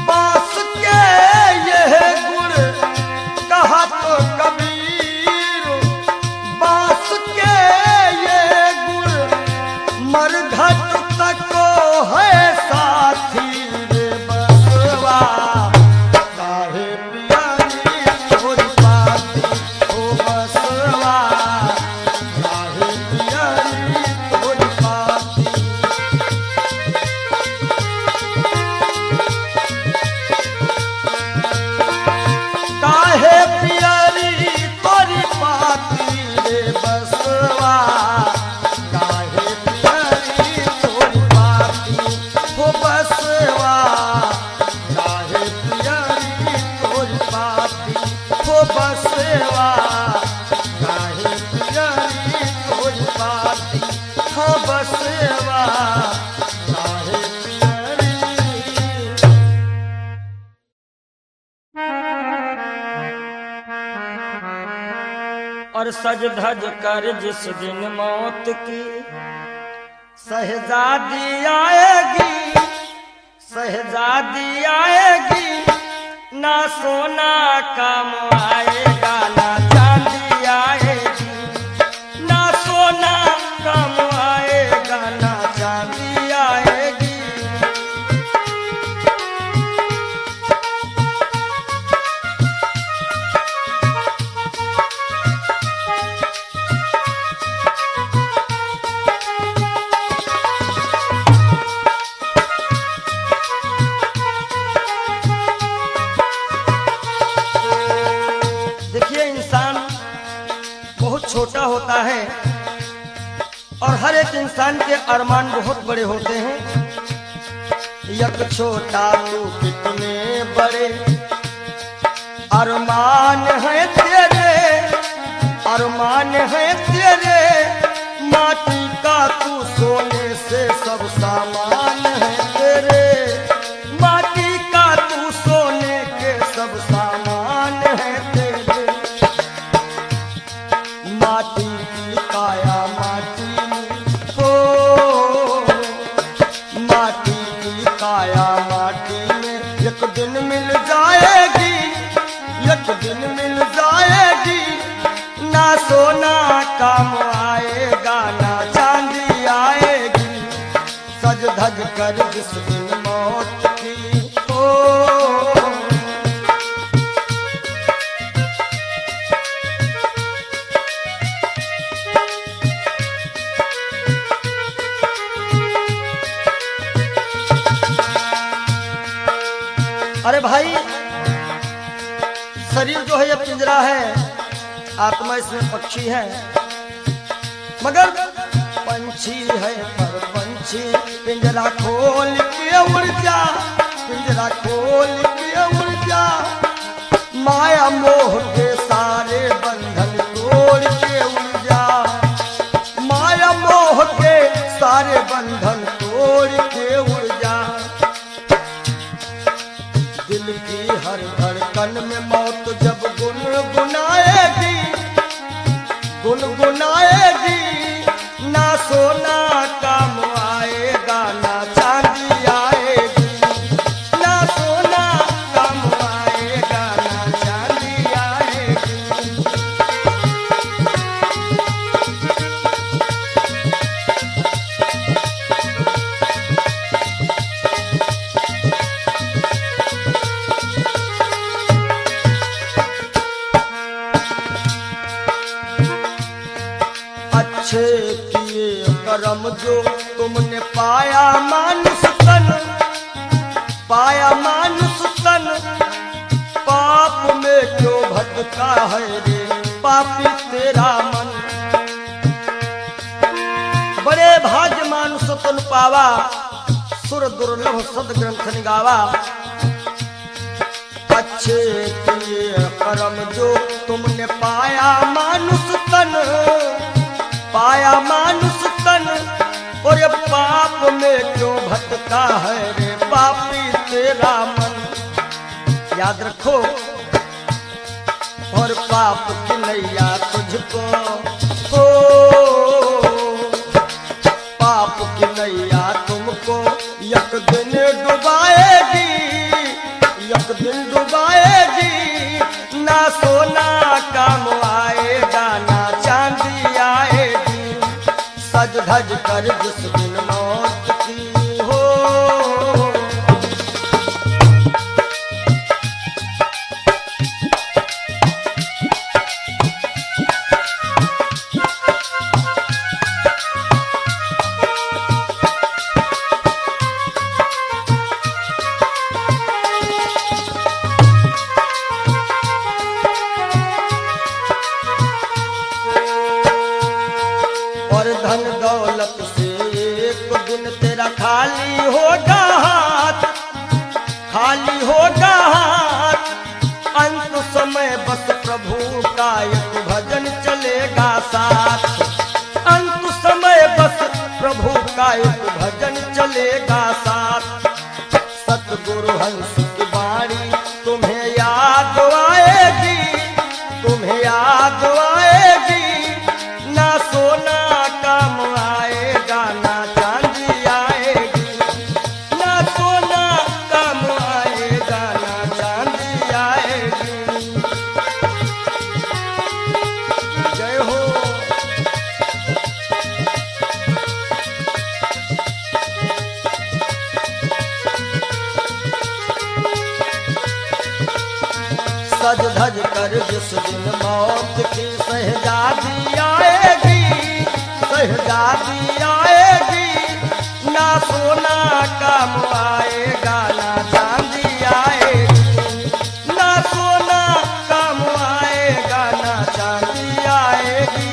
बांस के यह गुण, कहा तो कबीर बांस के ये गुण मरघट तक है साथी रे बसवा। काहे पियारी तोरी पाती ओ बसवा, काहे पियारी तोरी पाती। काहे पियारी तोरी पाती रे बसवा, काहे पियारी तोरी पाती हो बसवा, काहे पियारी तोरी पाती हो बसवा, काहे पियारी तोरी पाती हो बसवा, काहे पियारी। और सज धज कर जिस दिन मौत की शहजादी आएगी, शहजादी आएगी, ना सोना काम आएगा ना चांदी आएगी, ना सोना काम आएगा ना चांदी आएगी। देखिए, इंसान बहुत छोटा होता है और हर एक इंसान के अरमान बहुत बड़े होते हैं। यक छोटा तू कितने बड़े अरमान है तेरे, अरमान है तेरे, माटी का तू सोने से सब सामान है तेरे, माटी का तू सोने के सब सामान है तेरे। माटी की काया माटी में हो, माटी की काया माटी में एक दिन मिल जाएगी, एक दिन मिल जाएगी, ना सोना काम आएगा ना चांदी आएगी। सज धज कर जिस दिन मौत की हो। अरे भाई, शरीर जो है ये पिंजरा है, आत्मा इसमें पक्षी है, मगर पंछी है पर पंछी पिंजरा खोल के उड़ जा, पिंजरा खोल के उड़ जा, माया मोह के सारे बंधन तोड़ के उड़ जा, माया मोह के सारे बंधन तोड़ के उड़ जा। दिल की हर धड़कन में मौत जब गुनगुनाएगी, गुनगुनाएगी, ना सोना काम आएगा ना चांदी आएगी, ना सोना काम आएगा ना चांदी आएगी। अच्छे किए कर्म जो तुमने पाया मानुष तन, पाया मानुष तन, पाप में क्यों भटका है रे पापी तेरा मन। सुन पावा, सुर दुर्लभ सद ग्रंथ निगावा। अच्छे किए कर्म जो तुमने पाया मानुष तन, पाया मानुष तन, और ये पाप में क्यों भटका है रे पापी तेरा मन। याद रखो, और पाप की नैया तुझको हो, पाप की नैया तुमको एक दिन डुबाएगी, एक दिन डुबाएगी। ना सोना काम आएगा ना चांदी आएगी, सज धज कर जिस दिन मौत की हो। धन दौलत से एक दिन तेरा खाली होगा हाथ, खाली होगा हाथ। अंत समय बस प्रभु का एक भजन चलेगा साथ, अंत समय बस प्रभु का एक भजन चलेगा साथ। सतगुरु हंस की वाणी तुम्हें याद आएगी, तुम्हें याद आएगी। ना सोना काम आएगा ना चांदी आएगी, ना सोना काम आएगा ना चांदी आएगी। जय हो। सज धज कर जिस दिन मौत की शहजादी आएगी, शहजादी आएगी। ना सोना काम आएगा ना चांदी आएगी, ना सोना काम आएगा ना चांदी आएगी।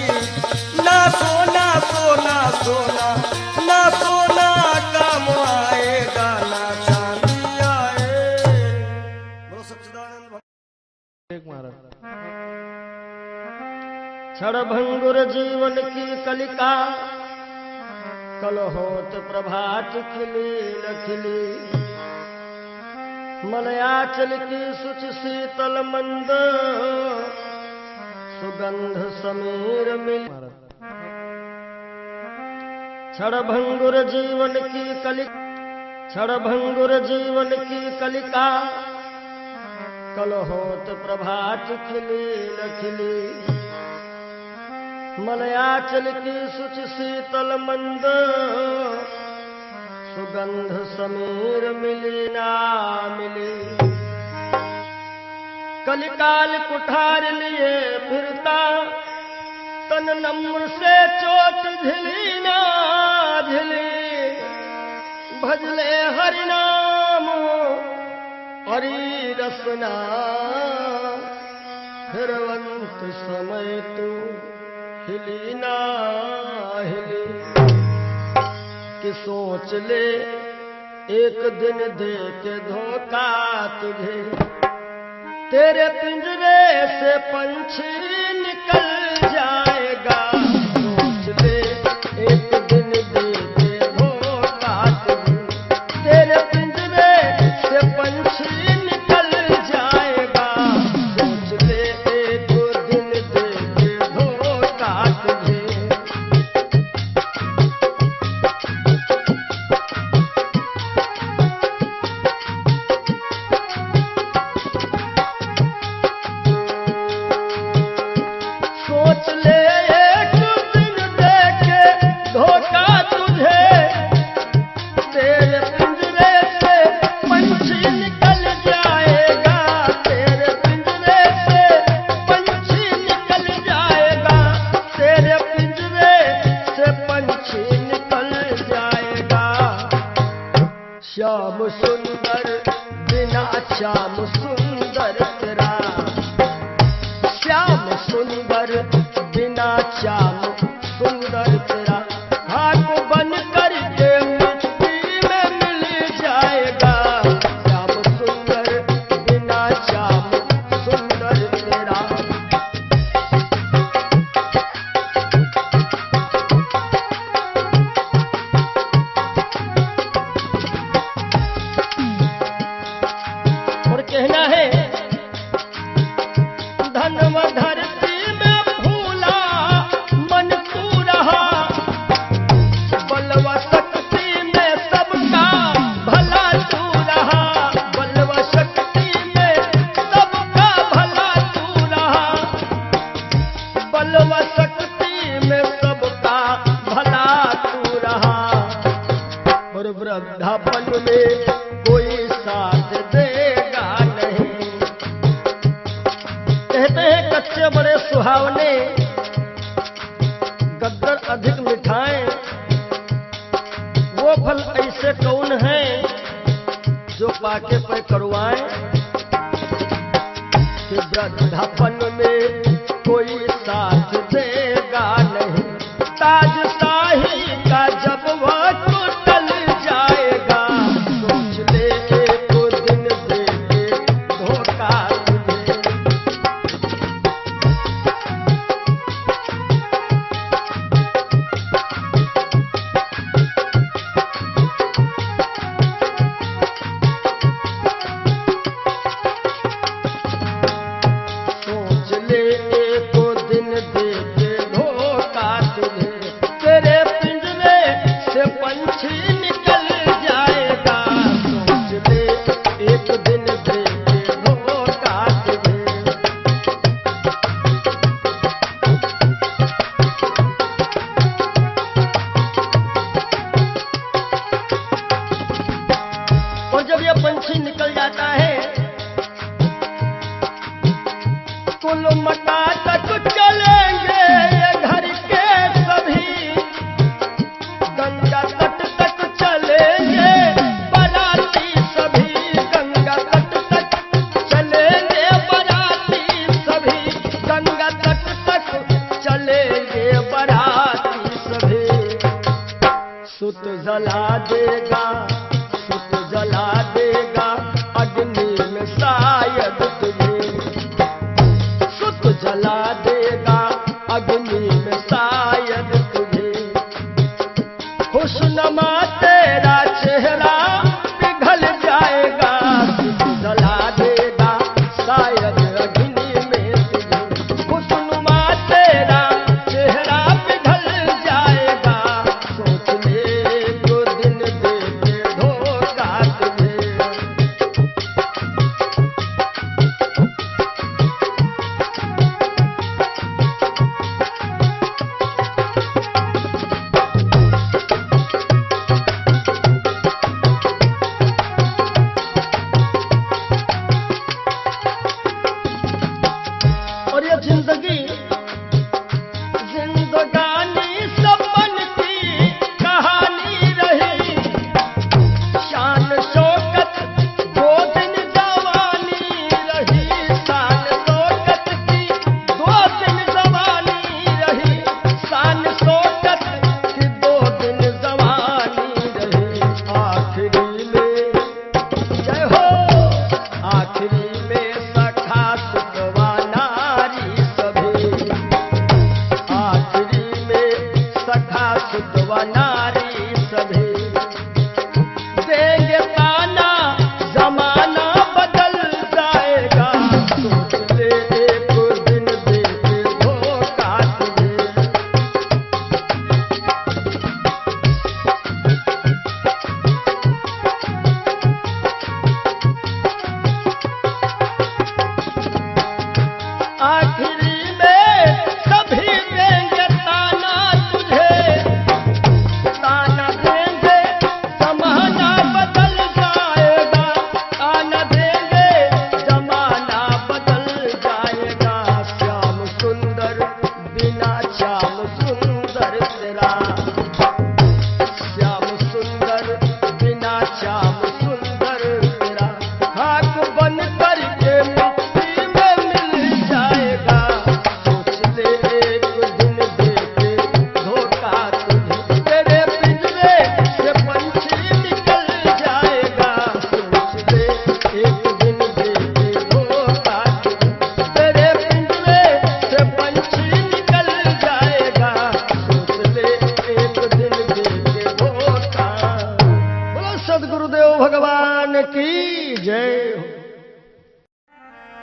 ना सोना सोना सोना, ना सोना काम आएगा ना चांदी आएगी। बोलो सच्चिदानंद महाराज। क्षणभंगुर जीवन की कलिका, कल होत प्रभात खिली न खिली। मलयाचल की शुचि शीतल मंद, सुगंध समीर मिल। क्षणभंगुर जीवन की कलिका, क्षणभंगुर जीवन की कलिका, कल होत प्रभात खिली न खिली। मलयाचल की शुचि शीतल मंद, सुगंध समीर मिली ना मिली। कलिकाल कुठार लिए फिरता, तन नम्र से चोट झिली ना झिली। भजले हरि नाम हरि रसना, फिरवंत समय तू हिली ना हिली। कि सोच ले एक दिन दे के धोखा तुझे, तेरे पिंजरे से पंछी निकल जाएगा। सोच ले एक दिन दे के धोखा तुझे, तेरे पिंजरे से पंछी निकल जाएगा। सोच ले एक दिन दे के धोखा तुझे। कहना है धनव धरती में फूला मन तू रहा, बलवा शक्ति में सबका भला तू रहा, बलवा शक्ति में सबका भला तू रहा, बलवा शक्ति में सबका भला तू रहा। और वृद्धापन में कोई साथ देगा नहीं। कहते हैं कच्चे बड़े सुहावने, गद्दर अधिक मिठाएं, वो फल ऐसे कौन हैं जो पाके पे करुआएं। कि वृद्धापन में कोई साथ देगा नहीं, ताज शाही का जब वह टूटल जाएगा, सोच ले एक दिन दे के धोखा तुझे। सोच ले एक दिन दे के धोखा तुझे, तेरे पिंजरे से पंछी निकल जाएगा, सोच ले एक दिन दे के धोखा तुझे। और जब ये पंछी निकल जाता है, कुल मटा तक चलेंगे ये घर के सभी, गंगा तट तक चलेंगे बाराती सभी, गंगा तट तक चलेंगे बाराती सभी, गंगा तट तक चलेंगे बाराती सभी। सुत जला देगा, सुत जला देगा अग्नि में शायद तुझे, सुत जला देगा अग्नि में शायद तुझे। खुशनुमा तेरा चेहरा पिघल जाएगा, सुत जला देगा शायद अग्नि में तुझे। खुशनुमा तेरा चेहरा पिघल जाएगा, सोच ले तो दिन दे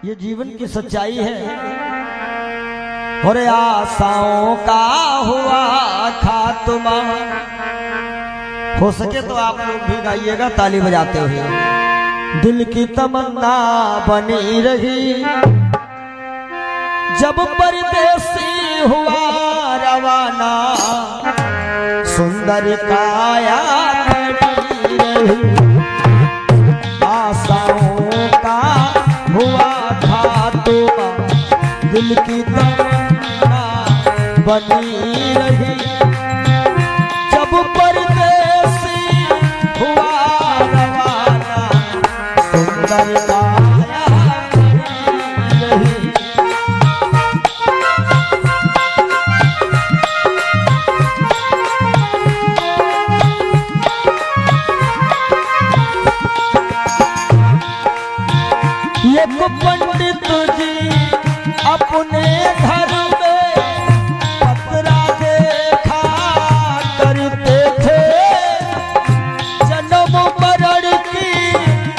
ये जीवन की सच्चाई है। और आशाओं का हुआ खात्मा। हो सके तो आप लोग भी गाइएगा ताली बजाते हुए। दिल की तमन्ना बनी रही जब परदेसी हुआ रवाना, सुंदर काया खड़ी रही। आशाओं का हुआ खात्मा, दिल की तमन्ना बनी रही जब परदेसी हुआ रवाना, सुंदर काया खड़ी रही। एक पंडित जी अपने घर में पतरा देखा करते थे, जन्म मरण की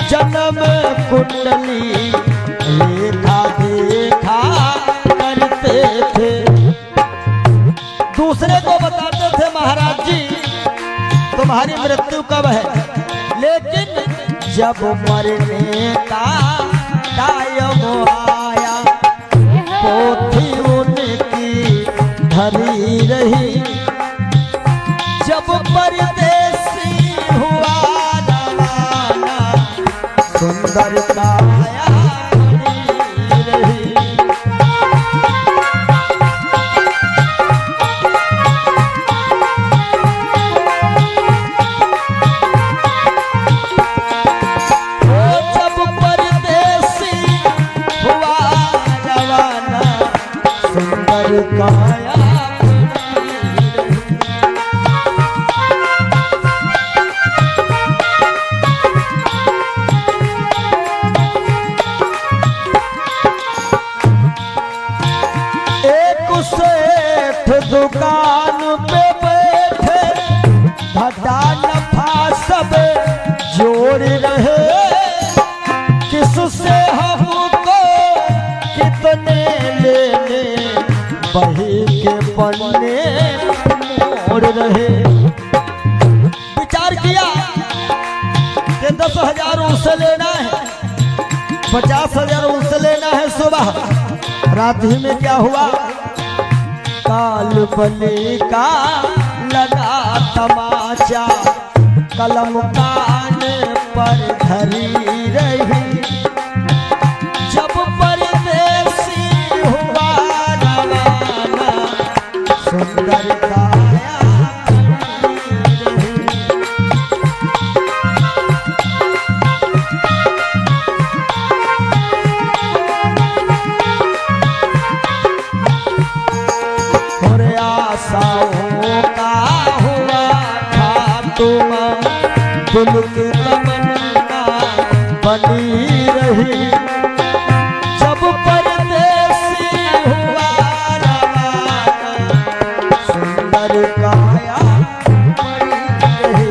जन्म कुंडली लेखा देखा करते थे। दूसरे को बताते थे महाराज जी तुम्हारी मृत्यु कब है, लेकिन जब मरने का टाइम आया पोथी उनकी धरी रही। जब परदेसी हुआ रवाना, सुंदर काया खड़ी रही। काया एक सेठ दुकान पे बैठे, घाटा नफा सब जोड़ रहे। किससे हमको कितने लेने, बही के पन्ने मोड़ रहे। विचार किया कि 10,000 उससे लेना है, 50,000 उससे लेना है। सुबह रात ही में क्या हुआ, काल बली का लगा तमाचा, कलम कान पर धरी रही। जब परदेसी हुआ रवाना, सुंदर काया खड़ी रही। और आशाओं का हुआ खात्मा, दिल की तमन्ना बनी रही जब परदेसी हुआ रवाना, सुंदर काया खड़ी रही।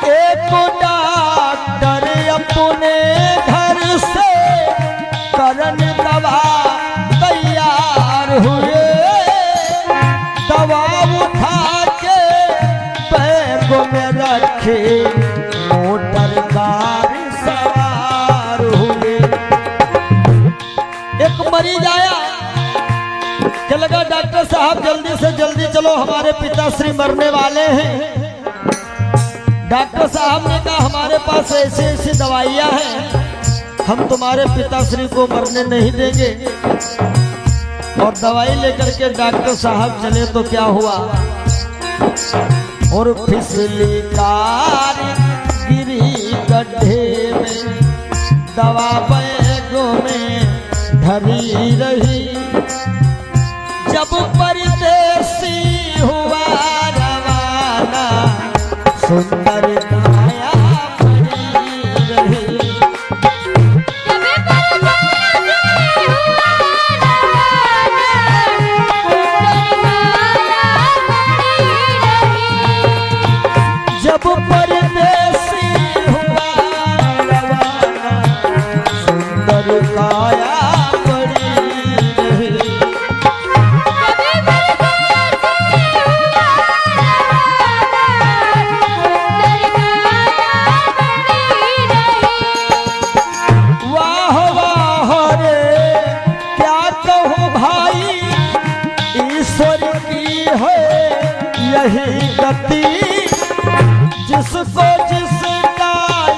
एक डॉक्टर अपने घर से करन दवा तैयार हुए। दवा उठा के बैग में रखे, मोटर कार सवार हुए। एक मरीज आया, क्या लगा डॉक्टर साहब जल्दी से जल्दी चलो, हमारे पिताश्री मरने वाले हैं। डॉक्टर साहब ने कहा हमारे पास ऐसी ऐसी दवाइयां हैं, हम तुम्हारे पिताश्री को मरने नहीं देंगे। और दवाई लेकर के डॉक्टर साहब चले तो क्या हुआ, और फिसली कार गिरी गड्ढे में, दवा बैगों में धरी रही। जब परदेसी हुआ रवाना, सुंदर काया खड़ी रही। रही गति, जिसको जिसका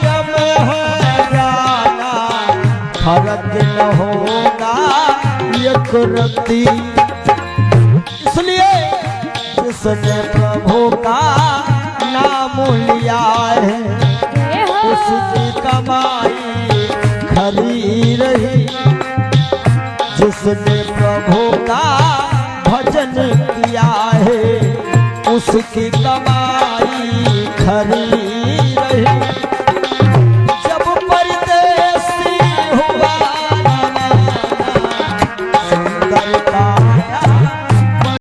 यम है जाना, फर्क न होगा एक रति। इसलिए जिसने प्रभु का नाम लिया है, उसकी कमाई खरी रही। जिसने प्रभु का भजन किया है, उसकी कमाई खरी